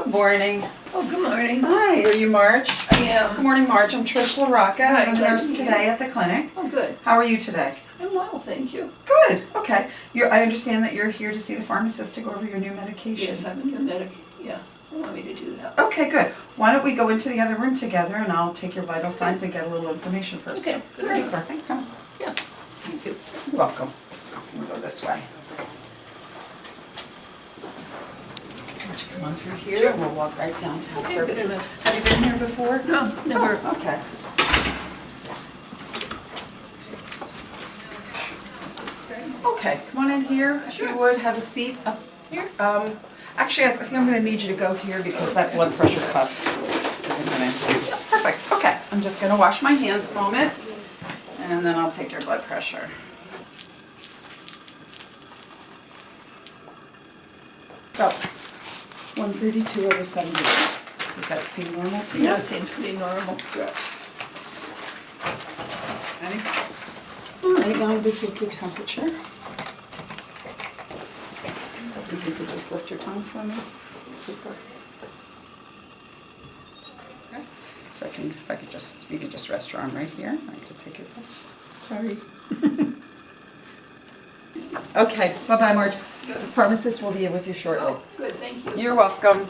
Good morning. Oh, good morning. Hi, are you Marge? I am. Good morning, Marge. I'm Trish LaRocca. Hi, I'm a glad to nurse meet today you. at the clinic. Oh, good. How are you today? I'm well, thank you. Good. Okay. I understand that you're here to see the pharmacist to go over your new medication. Yes, I'm a new medic. Yeah, they want me to do that. Okay, good. Why don't we go into the other room together and I'll take your vital signs and get a little information first. Okay. Super. Come on. Yeah, thank you. You're welcome. We'll go this way. Why don't you come on through here? Sure. We'll walk right down to health Okay, services. good enough. Have you been here before? No, never. Oh, okay. Okay, come on in here, if you would, have a seat up here. Actually, I think I'm gonna need you to go here because that blood pressure cuff isn't gonna, yeah, perfect, okay. I'm just gonna wash my hands a moment, and then I'll take your blood pressure. About 132/78. Does that seem normal to you? Yeah, it seems pretty normal. Good. Ready? All right, now I'm going to take your temperature. If you could just lift your tongue for me. Super. Okay. So you could just rest your arm right here. I could take your pulse. Sorry. Okay, bye-bye, Marge. The pharmacist will be with you shortly. Oh, good, thank you. You're welcome.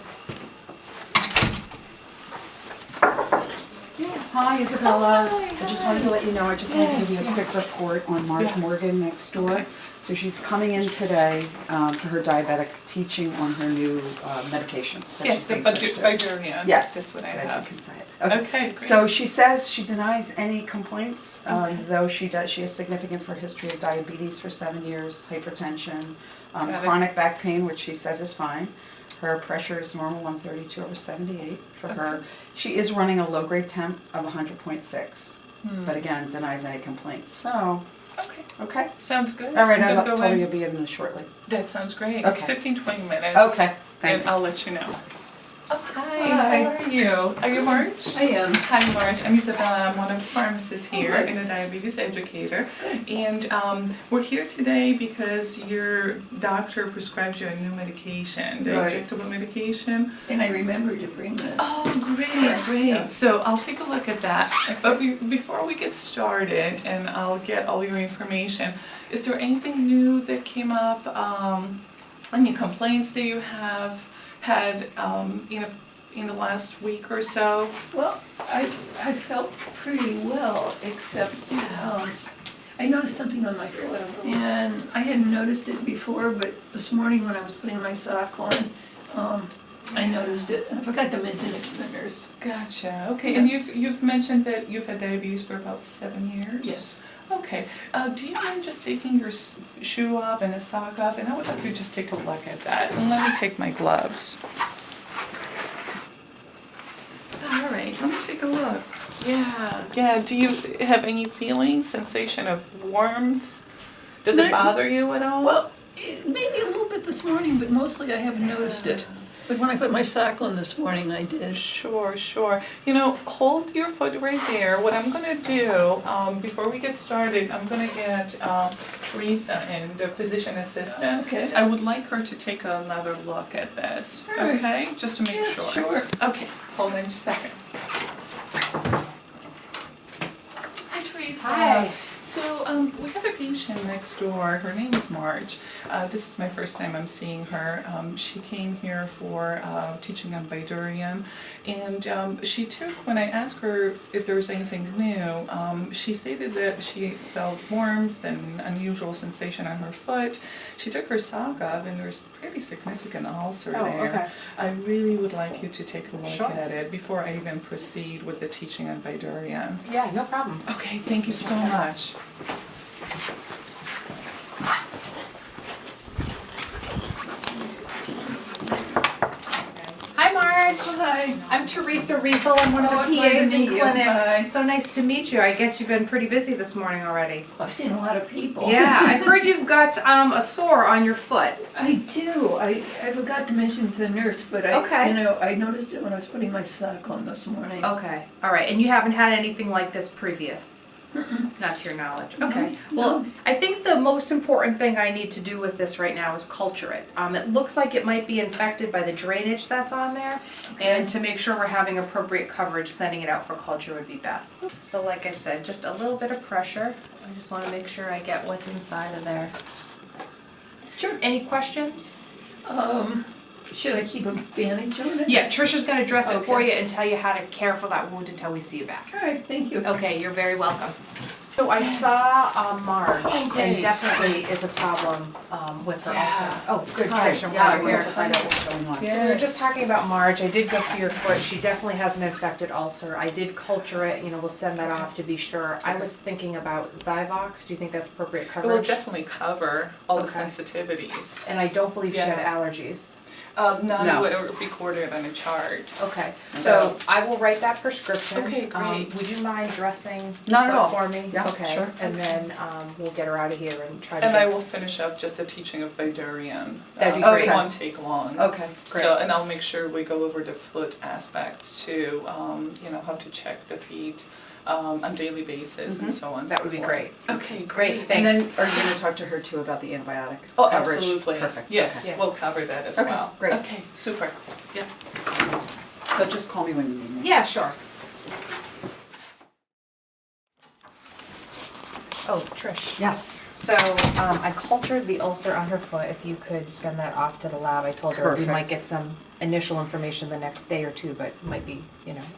Yes. Hi, Isabella. Hi, I just wanted to let you know, I just wanted to give you a Yes. quick report on Marge Yeah. Morgan next door. Okay. So she's coming in today for her diabetic teaching on her new medication. that Yes, she's the being switched to. Bidurian. Yes, That's what I glad have. you can say it. Okay, great. So she says she denies any complaints, Okay. though she has significant for history of diabetes for 7 years, hypertension, Got it. chronic back pain, which she says is fine. Her pressure is normal, 132/78 for her. Okay. She is running a low-grade temp of 100.6, but again, denies any complaints. So, Okay, okay. sounds good. All right, I'm I gonna go told her in. you'll be in shortly. That sounds great. Okay. 15-20 minutes. Okay, thanks. And I'll let you know. Oh, hi. Hi. How are you? Are you Marge? I am. Hi, Marge. I'm Isabella. I'm one of the pharmacists here Okay. and a diabetes educator. And we're here today because your doctor prescribed you a new medication, the Right. injectable medication. And I remembered to bring this. Oh, great. So I'll take a look at that. But before we get started, and I'll get all your information, is there anything new that came up? Any complaints that you have had in the last week or so? Well, I felt pretty well, except I noticed something on my foot, and I hadn't noticed it before, but this morning when I was putting my sock on, I noticed it, and I forgot to mention it to the nurse. Gotcha. Okay. And you've mentioned that you've had diabetes for about 7 years. Yes. Okay. Do you mind just taking your shoe off and a sock off? And I would like to just take a look at that. And let me take my gloves. All right. Let me take a look. Yeah. Do you have any feeling, sensation of warmth? Does it Not- bother you at all? Well, maybe a little bit this morning, but mostly I haven't noticed it. But when I put my sock on this morning, I did. Sure. Hold your foot right there. What I'm gonna do, before we get started, I'm gonna get Teresa in, the physician assistant. Okay. I would like her to take another look at this, All right. okay? Just to make Yeah, sure. sure. Okay, hold on just a second. Hi, Teresa. Hi. So, we have a patient next door. Her name is Marge. This is my first time I'm seeing her. She came here for teaching on Bidurian, and when I asked her if there was anything new, she stated that she felt warmth and unusual sensation on her foot. She took her sock off, and there's a pretty significant ulcer Oh, there. okay. I really would like you to take a look Sure. at it before I even proceed with the teaching on Bidurian. Yeah, no problem. Okay, thank you so much. Hi, Marge. Hi. I'm Teresa Riefel. I'm one of Oh, the glad to PAs in meet you. clinic. Hi. So nice to meet you. I guess you've been pretty busy this morning already. I've seen a lot of people. Yeah, I heard you've got a sore on your foot. I do. I forgot to mention to the nurse, but Okay. I noticed it when I was putting my sock on this morning. Okay. All right. And you haven't had anything like this previous? Not to your knowledge. Okay. Well, I think the most important thing I need to do with this right now is culture it. It looks like it might be infected by the drainage that's on there, and to make sure we're having appropriate coverage, sending it out for culture would be best. So like I said, just a little bit of pressure. I just want to make sure I get what's inside of there. Sure. Any questions? Should I keep a bandage on it? Yeah, Trisha's gonna dress it for Okay. you and tell you how to care for that wound until we see you back. All right, thank you. Okay, you're very welcome. So I saw Marge, great. and definitely is a problem with her Yeah. also. Oh, good, Hi, Trish, I'm yeah, I glad you're wanted here. to find out what's going on. Yeah. So we were just talking about Marge. I did go see her foot. She definitely has an infected ulcer. I did culture it. You know, we'll send that off to be sure. I was thinking about Zyvox. Do you think that's appropriate It will coverage? definitely cover all the Okay. sensitivities. And I don't believe she had Yeah. allergies. None No. were recorded on a chart. Okay, so I will write that prescription. Okay, great. Would you mind dressing Not at foot all. for me? Yeah, Okay, sure. and then we'll get her out of here and try to And get. I will finish up just the teaching of Bidurium. That'd be great. It won't take long. Okay, great. So, and I'll make sure we go over the foot aspects too, how to check the feet on daily basis and so on and so That would be forth. great. Okay, Great, great. And then, thanks. are you gonna talk to her too about the antibiotic Oh, coverage? absolutely. Perfect. Yes, okay. we'll cover that as Okay, well. great. Okay, super. Yeah. So just call me when you need me. Yeah, sure. Oh, Trish. Yes. So I cultured the ulcer on her foot. If you could send that off to the lab, I told her we might Perfect. get some initial information the next day or two, but it might be,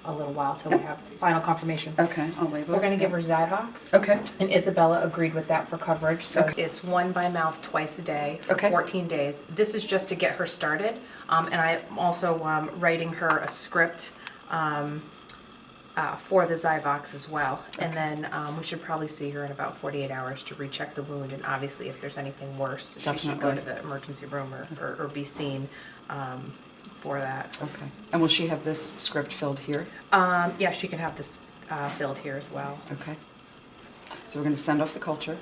a little while till we have final confirmation. Okay, I'll label it. We're gonna give her Zyvox. Okay, And Isabella agreed with that for coverage, so Okay. it's one by mouth twice a day for Okay. 14 days. This is just to get her started, and I'm also writing her a script for the Zyvox as well. And then we should probably see her in about 48 hours to recheck the wound, and obviously if there's anything worse, she should go to Definitely. the emergency room or be seen for that. okay. And will she have this script filled here? Yeah, she can have this filled here as well. Okay. So we're gonna send off the culture.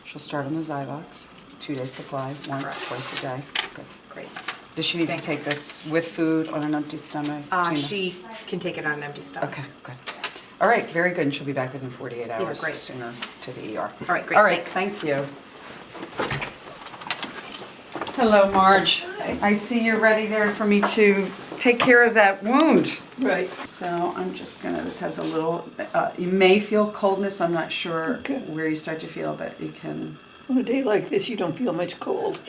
She'll start on the Zyvox, 2-day supply, once, Correct. twice a day. Good. Great. Does she need to take Thanks. this with food on an empty stomach? Do you know? She can take it on an empty stomach. Okay, good. All right, very good. And she'll be back within 48 hours. great. Sooner to the ER. All right, great, All right, thanks. thank you. Hello, Marge. Hi. I see you're ready there for me to take care of that wound. Right. So I'm just gonna, this has a little, you may feel coldness. I'm not sure Okay. where you start to feel, but you can. On a day like this, you don't feel much cold.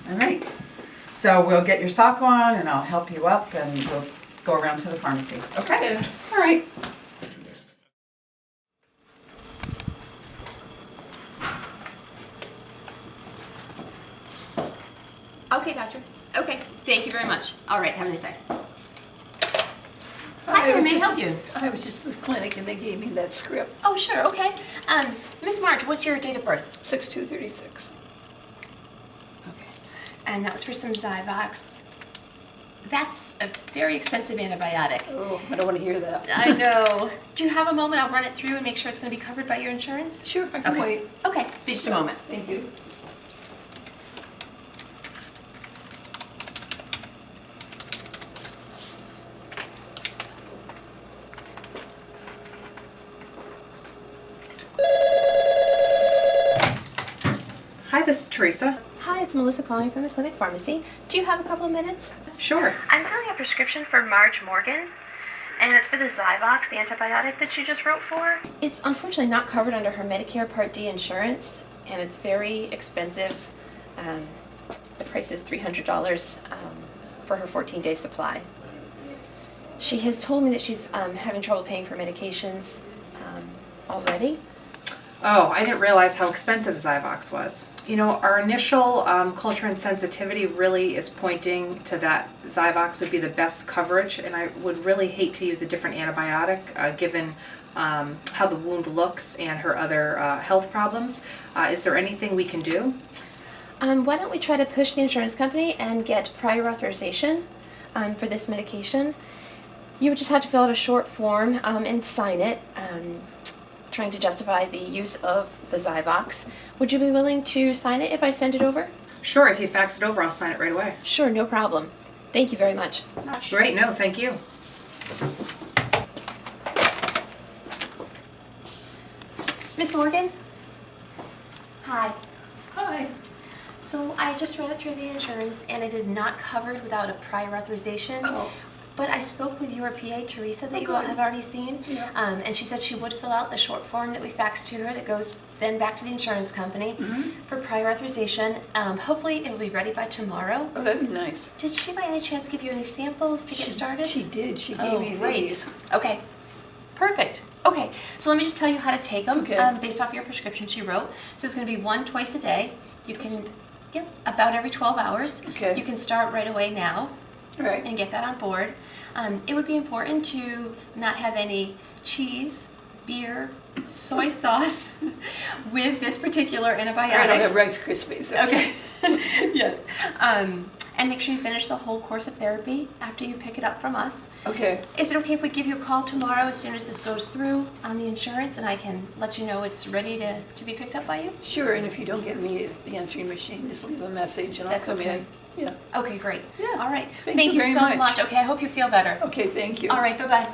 All right. So we'll get your sock on and I'll help you up and we'll go around to the pharmacy. Okay? Yeah. All right. Okay, doctor. Okay, thank you very much. All right, have a nice day. I Hi there, was may I just- help you? I was just at the clinic and they gave me that script, Oh, sure, okay. Miss March, what's your date of birth? 6236. Okay. And that was for some Zyvox. That's a very expensive antibiotic. Oh, I don't want to hear that. I know. Do you have a moment? I'll run it through and make sure it's going to be covered by your insurance. Sure, I can Okay. wait. Okay, just a moment. Thank you. Hi, this is Teresa. Hi, it's Melissa calling from the clinic pharmacy. Do you have a couple of minutes? Sure. I'm filling a prescription for Marge Morgan, and it's for the Zyvox, the antibiotic that she just wrote for. It's unfortunately not covered under her Medicare Part D insurance, and it's very expensive. The price is $300 for her 14-day supply. She has told me that she's having trouble paying for medications already. Oh, I didn't realize how expensive Zyvox was. You know, our initial culture and sensitivity really is pointing to that Zyvox would be the best coverage, and I would really hate to use a different antibiotic given how the wound looks and her other health problems. Is there anything we can do? Why don't we try to push the insurance company and get prior authorization for this medication? You would just have to fill out a short form and sign it, trying to justify the use of the Zyvox. Would you be willing to sign it if I send it over? Sure, if you fax it over, I'll sign it right away. Sure, no problem. Thank you very much. Great, no, thank you. Miss Morgan? Hi. Hi. So I just ran it through the insurance and it is not covered without a prior authorization. Oh, But I spoke with your PA, Teresa, that you all good. have already seen. Yeah. And she said she would fill out the short form that we faxed to her that goes then back to the insurance company for prior authorization. Hopefully it will be ready by tomorrow. Oh, that'd be nice. Did she by any chance give you any samples to get started? She did. She Oh, gave me great. these. Okay, perfect. Okay, so let me just tell you how to take them Okay. based off your prescription she wrote. So it's going to be one twice a day. You can, yep, about every 12 hours. Okay. You can start right away now All right. and get that on board. It would be important to not have any cheese, beer, soy sauce with this particular I don't antibiotic. have Rice Krispies. Okay. Yes. And make sure you finish the whole course of therapy after you pick it up from us. Okay. Is it okay if we give you a call tomorrow as soon as this goes through on the insurance and I can let you know it's ready to be picked up by you? Sure, and if you don't get me at the answering machine, just leave a message and I'll That's come okay. in. Yeah. Okay, great. Yeah. All right. Thank you very so much. much. Okay, I hope you feel better. Okay, thank you. All right, bye-bye.